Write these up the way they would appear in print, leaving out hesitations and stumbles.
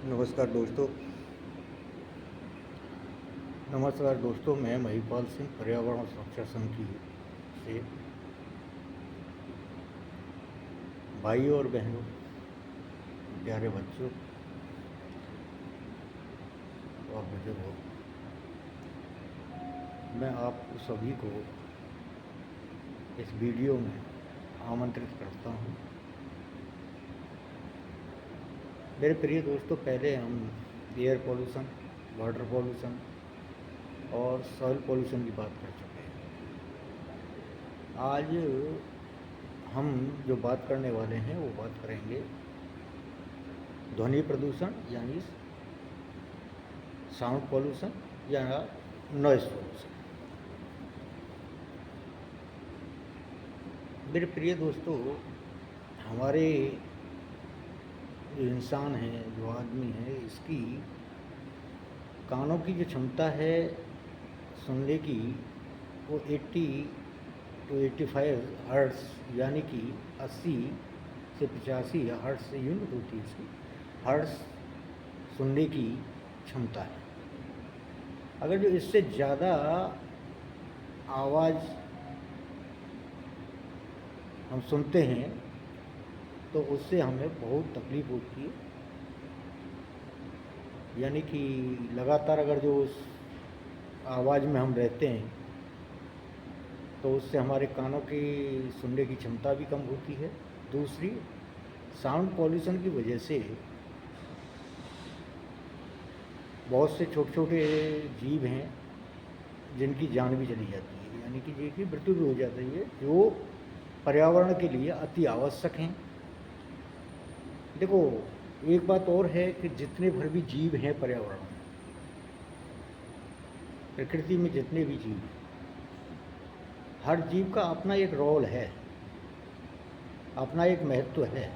नमस्कार दोस्तों, मैं महिपाल सिंह पर्यावरण सुरक्षा संघ की से भाई और बहनों, प्यारे बच्चों और बुजुर्गों, मैं आप सभी को इस वीडियो में आमंत्रित करता हूं। मेरे प्रिय दोस्तों, पहले हम एयर पॉल्यूशन, वाटर पॉल्यूशन और सॉइल पॉल्यूशन की बात कर चुके हैं। आज हम जो बात करने वाले हैं वो बात करेंगे ध्वनि प्रदूषण यानी साउंड पॉल्यूशन या नॉइज़ पॉल्यूशन। मेरे प्रिय दोस्तों, हमारे जो इंसान हैं, जो आदमी है, इसकी कानों की जो क्षमता है सुनने की वो 80 to 85 हर्ट्ज़ यानी कि 80 से 85 हर्ट्ज़ से यूनिट होती है इसकी हर्ट्ज़ सुनने की क्षमता है। अगर जो इससे ज़्यादा आवाज़ हम सुनते हैं तो उससे हमें बहुत तकलीफ़ होती है। यानी कि लगातार अगर जो उस आवाज़ में हम रहते हैं तो उससे हमारे कानों की सुनने की क्षमता भी कम होती है। दूसरी, साउंड पॉल्यूशन की वजह से बहुत से छोटे छोटे जीव हैं जिनकी जान भी चली जाती है, यानी कि जिनकी मृत्यु भी हो जाती है, जो पर्यावरण के लिए अति आवश्यक हैं। देखो, एक बात और है कि जितने भर भी जीव हैं पर्यावरण में, प्रकृति में जितने भी जीव हैं, हर जीव का अपना एक रोल है, अपना एक महत्व है।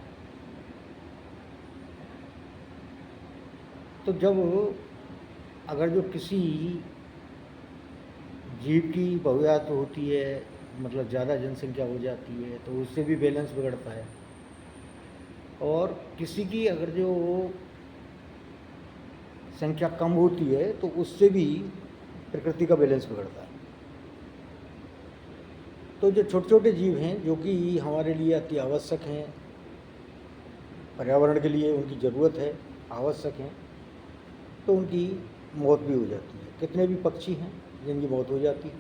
तो जब अगर जो किसी जीव की बहुतायत होती है, मतलब ज़्यादा जनसंख्या हो जाती है, तो उससे भी बैलेंस बिगड़ता है। और किसी की अगर जो संख्या कम होती है तो उससे भी प्रकृति का बैलेंस बिगड़ता है। तो जो छोटे छोटे जीव हैं जो कि हमारे लिए अति आवश्यक हैं, पर्यावरण के लिए उनकी ज़रूरत है, आवश्यक हैं, तो उनकी मौत भी हो जाती है। कितने भी पक्षी हैं जिनकी मौत हो जाती है।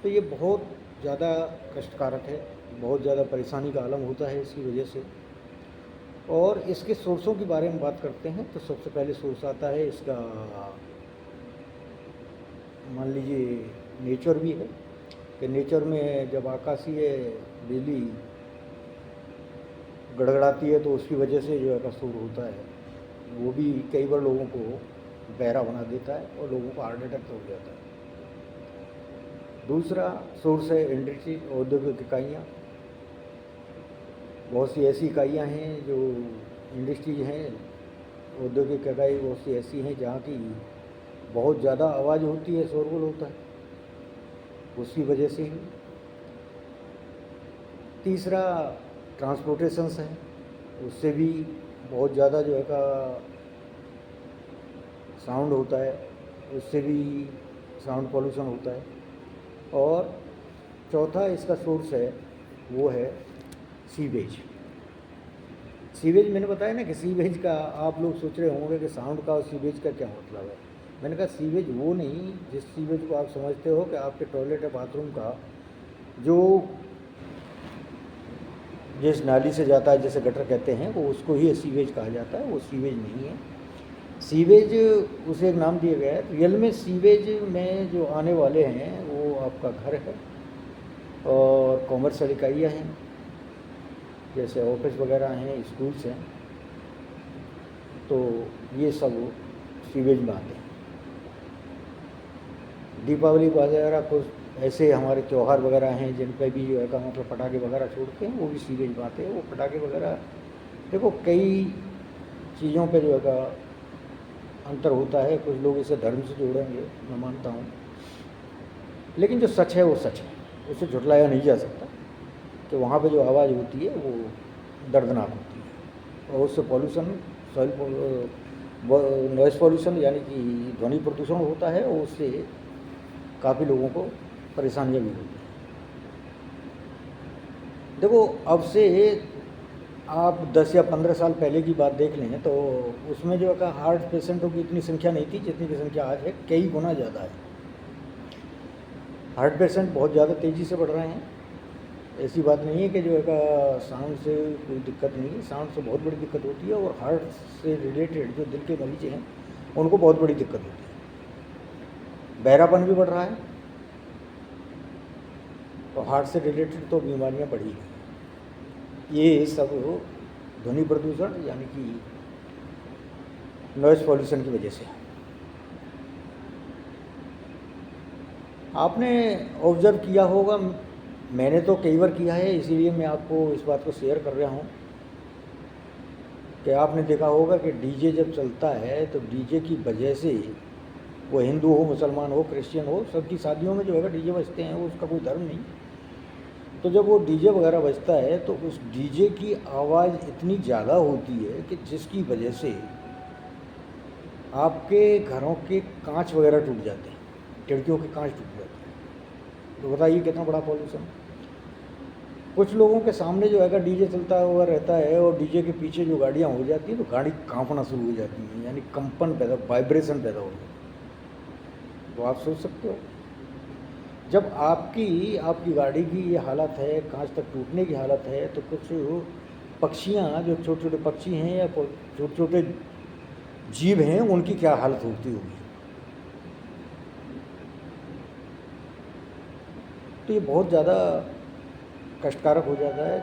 तो ये बहुत ज़्यादा कष्टकारक है, बहुत ज़्यादा परेशानी का आलम होता है इसकी वजह से। और इसके सोर्सों के बारे में बात करते हैं तो सबसे पहले सोर्स आता है इसका, मान लीजिए नेचर भी है कि नेचर में जब आकाशीय बिजली गड़गड़ाती है तो उसकी वजह से जो है का शोर होता है, वो भी कई बार लोगों को बहरा बना देता है और लोगों को हार्ट अटैक हो जाता है। दूसरा सोर्स है इंडस्ट्री, औद्योगिक इकाइयाँ। बहुत सी ऐसी इकाइयाँ हैं जो इंडस्ट्रीज हैं, औद्योगिक इकाई बहुत सी ऐसी हैं जहाँ की बहुत ज़्यादा आवाज़ होती है, शोरगुल होता है, उसकी वजह से ही। तीसरा ट्रांसपोर्टेशंस है, उससे भी बहुत ज़्यादा जो है का साउंड होता है, उससे भी साउंड पॉल्यूशन होता है। और चौथा इसका सोर्स है वो है सीवेज। सीवेज मैंने बताया ना कि सीवेज का आप लोग सोच रहे होंगे कि साउंड का और सीवेज का क्या मतलब है। मैंने कहा सीवेज वो नहीं जिस सीवेज को आप समझते हो कि आपके टॉयलेट या बाथरूम का जो जिस नाली से जाता है, जैसे गटर कहते हैं, वो उसको ही सीवेज कहा जाता है। वो सीवेज नहीं है। सीवेज उसे एक नाम दिया गया है। रियल में सीवेज में जो आने वाले हैं वो आपका घर है और कॉमर्शियल इकाइयाँ हैं, जैसे ऑफिस वगैरह हैं, स्कूल्स हैं, तो ये सब सीवेज में आते हैं। दीपावली वगैरह कुछ ऐसे हमारे त्यौहार वगैरह हैं जिन पर भी जो है का मतलब पटाखे वगैरह छोड़ते हैं, वो भी सीवेज में आते हैं। वो पटाखे वगैरह, देखो कई चीज़ों पे जो है का अंतर होता है। कुछ लोग इसे धर्म से जोड़ेंगे, मैं मानता हूँ, लेकिन जो सच है वो सच है, उसे झुटलाया नहीं जा सकता कि वहाँ पे जो आवाज़ होती है वो दर्दनाक होती है और उससे पॉल्यूशन सॉइल नॉइज़ पॉल्यूशन यानी कि ध्वनि प्रदूषण होता है, और उससे काफ़ी लोगों को परेशानियाँ भी होती हैं। देखो, अब से आप 10 या 15 साल पहले की बात देख लें तो उसमें जो है हार्ट पेशेंटों की इतनी संख्या नहीं थी जितनी की संख्या आज है, कई गुना ज़्यादा है। हार्ट पेशेंट बहुत ज़्यादा तेज़ी से बढ़ रहे हैं। ऐसी बात नहीं है कि जो है साउंड से कोई दिक्कत नहीं है, साउंड से बहुत बड़ी दिक्कत होती है, और हार्ट से रिलेटेड जो दिल के मरीज हैं उनको बहुत बड़ी दिक्कत होती है। बहरापन भी बढ़ रहा है, तो हार्ट से रिलेटेड तो बीमारियां बढ़ी हैं। ये सब ध्वनि प्रदूषण यानी कि नॉइज़ पॉल्यूशन की वजह से। आपने ऑब्ज़र्व किया होगा, मैंने तो कई बार किया है, इसीलिए मैं आपको इस बात को शेयर कर रहा हूँ कि आपने देखा होगा कि डीजे जब चलता है तो डीजे की वजह से, वो हिंदू हो, मुसलमान हो, क्रिश्चियन हो, सबकी शादियों में जो है डीजे बजते हैं, उसका कोई धर्म नहीं। तो जब वो डीजे वगैरह बजता है तो उस डीजे की आवाज़ इतनी ज़्यादा होती है कि जिसकी वजह से आपके घरों के कांच वगैरह टूट जाते हैं, खिड़कियों के कांच टूट जाते हैं। तो बताइए कितना बड़ा पॉल्यूशन। कुछ लोगों के सामने जो है डीजे चलता हुआ रहता है, और डीजे के पीछे जो गाड़ियाँ हो जाती हैं तो गाड़ी कांपना शुरू हो जाती हैं, यानी कंपन पैदा, वाइब्रेशन पैदा हो जाता है। तो आप सोच सकते हो, जब आपकी गाड़ी की ये हालत है, कांच तक टूटने की हालत है, तो कुछ पक्षियाँ, जो छोटे छोटे पक्षी हैं या छोटे छोटे जीव हैं, उनकी क्या हालत होती होगी। तो ये बहुत ज़्यादा कष्टकारक हो जाता है।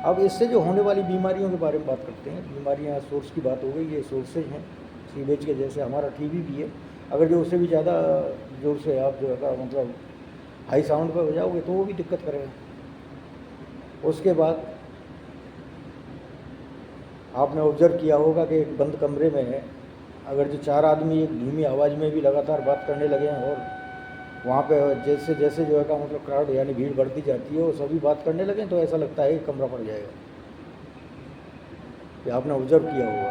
अब इससे जो होने वाली बीमारियों के बारे में बात करते हैं। बीमारियाँ, सोर्स की बात हो गई, ये सोर्सेज हैं सीवेज के, जैसे हमारा टीवी भी है। अगर जो उससे भी ज़्यादा जोर से आप जो है मतलब हाई साउंड पर बजाओगे तो वो भी दिक्कत करेगा। उसके बाद आपने ऑब्ज़र्व किया होगा कि एक बंद कमरे में अगर जो 4 आदमी एक धीमी आवाज़ में भी लगातार बात करने लगे हैं, और वहाँ पे जैसे जैसे जो है मतलब क्राउड यानी भीड़ बढ़ती जाती है और सभी बात करने लगें, तो ऐसा लगता है कि कमरा पड़ जाएगा। ये आपने ऑब्ज़र्व किया होगा।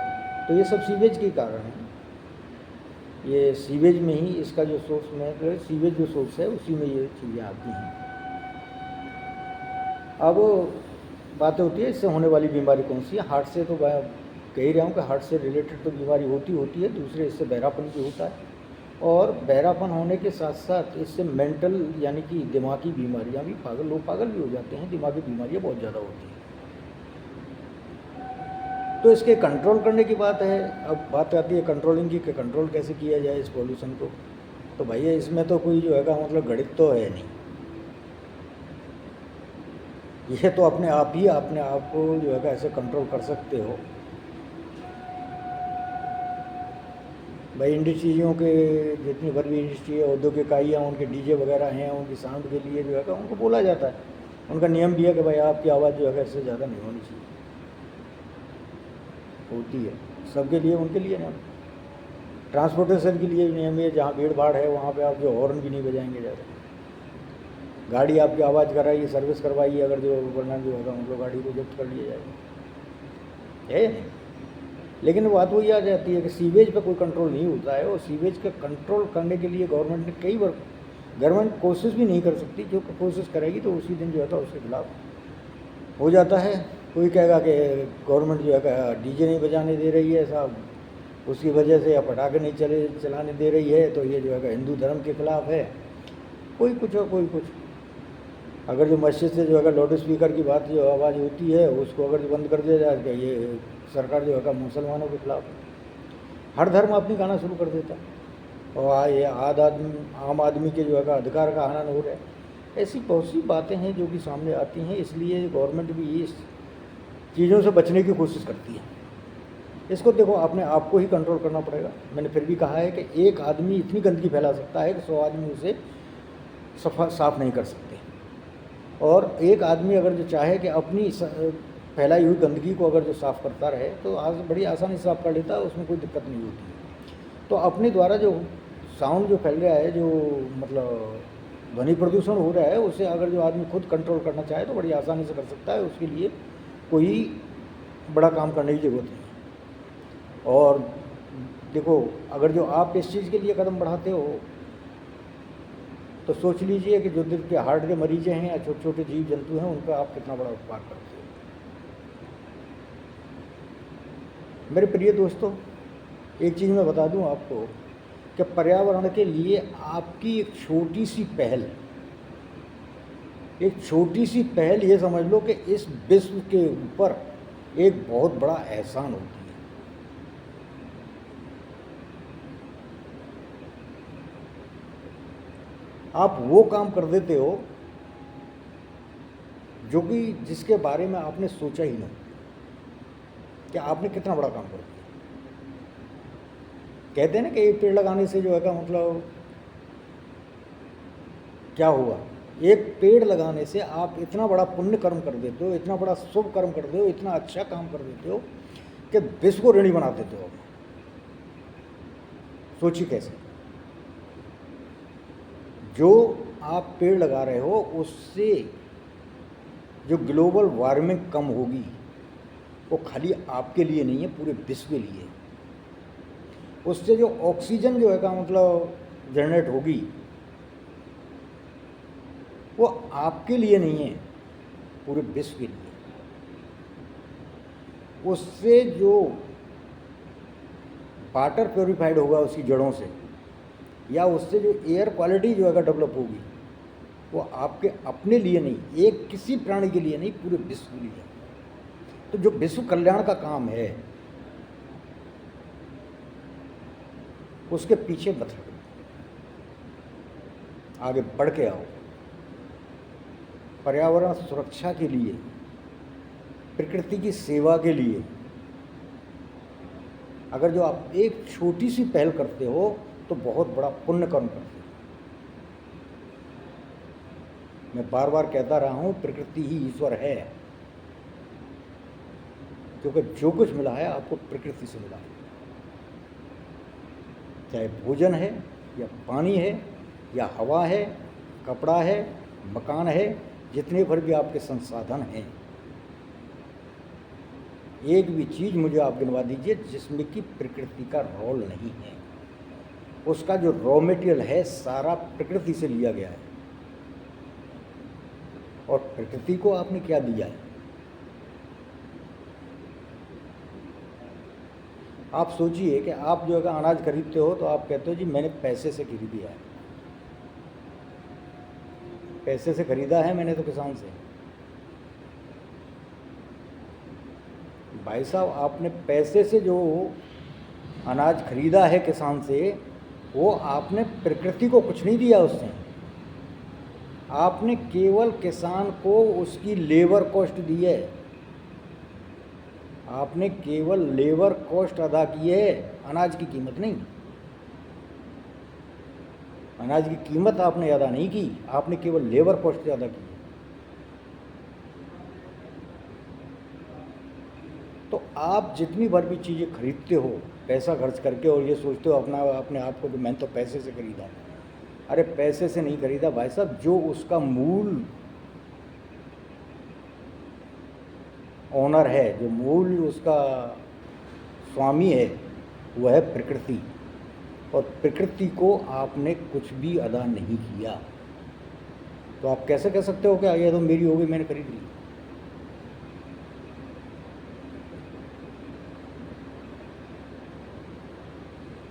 तो ये सब सीवेज के कारण है। ये सीवेज में ही इसका जो सोर्स में, सीवेज जो सोर्स है उसी में ये चीज़ें आती हैं। अब बातें होती है इससे होने वाली बीमारी कौन सी है। हार्ट से तो मैं कह ही रहा हूँ कि हार्ट से रिलेटेड तो बीमारी होती है। दूसरे इससे बहरापन भी होता है, और बहरापन होने के साथ साथ इससे मेंटल यानी कि दिमागी बीमारियां भी, लोग पागल भी हो जाते हैं, दिमागी बीमारियां बहुत ज़्यादा होती हैं। तो इसके कंट्रोल करने की बात है। अब बात आती है कंट्रोलिंग की, कि कंट्रोल कैसे किया जाए इस पॉल्यूशन को। तो भैया इसमें तो कोई जो है मतलब गणित तो है नहीं, यह तो अपने आप ही अपने आप को जो है ऐसे कंट्रोल कर सकते हो। भाई इंडस्ट्रियों के जितनी भर भी इंडस्ट्री है, औद्योगिक इकाइयाँ, उनके डीजे वगैरह हैं, उनकी साउंड के लिए जो है उनको बोला जाता है, उनका नियम भी है कि भाई आपकी आवाज़ जो है इससे ज़्यादा नहीं होनी चाहिए। होती है सबके लिए, उनके लिए ना। ट्रांसपोर्टेशन के लिए नियम है, जहाँ भीड़ भाड़ है वहाँ पे आप जो हॉर्न भी नहीं बजाएंगे ज़्यादा। गाड़ी आपकी आवाज़ कराइए, सर्विस करवाइए, अगर जो वरना जो होगा मतलब गाड़ी को जब्त कर लिया जाएगा, है नहीं। लेकिन बात वही आ जाती है कि सीवेज पे कोई कंट्रोल नहीं होता है, और सीवेज का कंट्रोल करने के लिए गवर्नमेंट ने कई बार, गवर्नमेंट कोशिश भी नहीं कर सकती। जो कोशिश करेगी तो उसी दिन जो है उसके खिलाफ हो जाता है। कोई कहेगा कि गवर्नमेंट जो है डीजे नहीं बजाने दे रही है साहब, उसकी वजह से, या पटाखे नहीं चलाने दे रही है, तो ये जो है हिंदू धर्म के खिलाफ है। कोई कुछ और कोई कुछ। अगर जो मस्जिद से जो है लाउड स्पीकर की बात जो आवाज़ होती है उसको अगर जो बंद कर दिया जाए, तो ये सरकार जो है मुसलमानों के खिलाफ है। हर धर्म अपनी गाना शुरू कर देता है, और ये आम आदमी के जो है अधिकार का हनन हो रहा है। ऐसी बहुत सी बातें हैं जो कि सामने आती हैं, इसलिए गवर्नमेंट भी इस चीज़ों से बचने की कोशिश करती है। इसको देखो, अपने आप को ही कंट्रोल करना पड़ेगा। मैंने फिर भी कहा है कि एक आदमी इतनी गंदगी फैला सकता है कि 100 आदमी उसे साफ नहीं कर सकते। और एक आदमी अगर जो चाहे कि अपनी फैलाई हुई गंदगी को अगर जो साफ़ करता रहे तो बड़ी आसानी से साफ़ कर लेता है, उसमें कोई दिक्कत नहीं होती। तो अपने द्वारा जो साउंड जो फैल रहा है, जो मतलब ध्वनि प्रदूषण हो रहा है, उसे अगर जो आदमी खुद कंट्रोल करना चाहे तो बड़ी आसानी से कर सकता है। उसके लिए कोई बड़ा काम करने की ज़रूरत नहीं। और देखो, अगर जो आप इस चीज़ के लिए कदम बढ़ाते हो तो सोच लीजिए कि जो दिल के हार्ट के मरीज़ हैं या छोटे छोटे जीव जंतु हैं उनका आप कितना बड़ा उपकार करते हो। मेरे प्रिय दोस्तों, एक चीज़ मैं बता दूं आपको कि पर्यावरण के लिए आपकी एक छोटी सी पहल ये समझ लो कि इस विश्व के ऊपर एक बहुत बड़ा एहसान होती है। आप वो काम कर देते हो जो कि जिसके बारे में आपने सोचा ही नहीं कि आपने कितना बड़ा काम कर दिया। कहते हैं ना कि एक पेड़ लगाने से जो है का मतलब क्या हुआ, एक पेड़ लगाने से आप इतना बड़ा पुण्य कर्म कर देते हो, इतना बड़ा शुभ कर्म कर देते हो, इतना अच्छा काम कर देते हो कि विश्व को ऋणी बना देते हो। सोचिए कैसे। जो आप पेड़ लगा रहे हो उससे जो ग्लोबल वार्मिंग कम होगी वो खाली आपके लिए नहीं है, पूरे विश्व के लिए। उससे जो ऑक्सीजन जो है का मतलब जनरेट होगी वो आपके लिए नहीं है, पूरे विश्व के लिए। उससे जो वाटर प्योरीफाइड होगा उसकी जड़ों से, या उससे जो एयर क्वालिटी जो है डेवलप होगी वो आपके अपने लिए नहीं, एक किसी प्राणी के लिए नहीं, पूरे विश्व के लिए। तो जो विश्व कल्याण का काम है उसके पीछे मत हटो, आगे बढ़ के आओ। पर्यावरण सुरक्षा के लिए, प्रकृति की सेवा के लिए अगर जो आप एक छोटी सी पहल करते हो तो बहुत बड़ा पुण्य कर्म करते हो। मैं बार बार कहता रहा हूं, प्रकृति ही ईश्वर है, क्योंकि जो कुछ मिला है आपको प्रकृति से मिला है। चाहे भोजन है या पानी है या हवा है, कपड़ा है, मकान है, जितने भर भी आपके संसाधन हैं, एक भी चीज़ मुझे आप गिनवा दीजिए जिसमें कि प्रकृति का रोल नहीं है। उसका जो रॉ मटेरियल है सारा प्रकृति से लिया गया है। और प्रकृति को आपने क्या दिया है? आप सोचिए कि आप जो है अनाज खरीदते हो तो आप कहते हो जी मैंने पैसे से खरीद दिया है, पैसे से खरीदा है मैंने तो किसान से। भाई साहब, आपने पैसे से जो अनाज खरीदा है किसान से, वो आपने प्रकृति को कुछ नहीं दिया उससे। आपने केवल किसान को उसकी लेबर कॉस्ट दी है, आपने केवल लेबर कॉस्ट अदा की है, अनाज की कीमत नहीं। अनाज की कीमत आपने अदा नहीं की, आपने केवल लेबर कॉस्ट अदा की। तो आप जितनी बार भी चीज़ें खरीदते हो पैसा खर्च करके और ये सोचते हो अपने आप को कि मैंने तो पैसे से खरीदा, अरे पैसे से नहीं खरीदा भाई साहब। जो उसका मूल ओनर है, जो मूल उसका स्वामी है, वह है प्रकृति। और प्रकृति को आपने कुछ भी अदा नहीं किया, तो आप कैसे कह सकते हो कि ये तो मेरी हो गई, मैंने खरीद ली।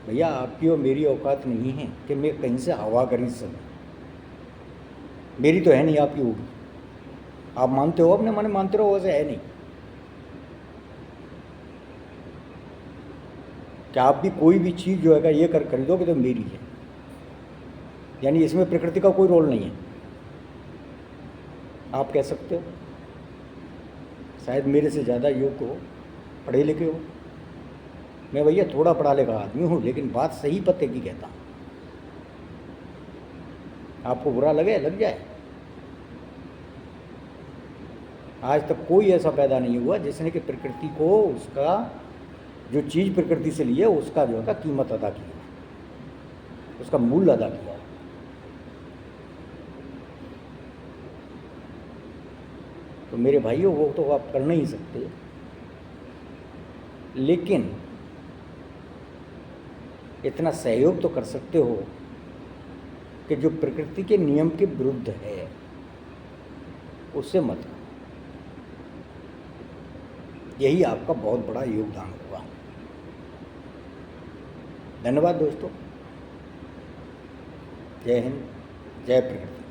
भैया, आपकी और मेरी औकात नहीं है कि मैं कहीं से हवा खरीद सकूं। मेरी तो है नहीं, आपकी होगी। आप मानते हो अपने मन मानते रहो, वैसे है नहीं। कि आप भी कोई भी चीज़ जो है ये कर खरीदोगे तो मेरी है, यानी इसमें प्रकृति का कोई रोल नहीं है। आप कह सकते हो शायद मेरे से ज़्यादा योग्य हो, पढ़े लिखे हो। मैं भैया थोड़ा पढ़ा लिखा आदमी हूँ, लेकिन बात सही पते की कहता हूँ। आपको बुरा लगे लग जाए। आज तक कोई ऐसा पैदा नहीं हुआ जिसने कि प्रकृति को उसका जो चीज़ प्रकृति से ली है उसका जो है कीमत अदा की, उसका मूल्य अदा किया। तो मेरे भाइयों, वो तो आप कर नहीं सकते, लेकिन इतना सहयोग तो कर सकते हो कि जो प्रकृति के नियम के विरुद्ध है उससे मत करो। यही आपका बहुत बड़ा योगदान होगा। धन्यवाद दोस्तों। जय हिंद, जय प्रकृति।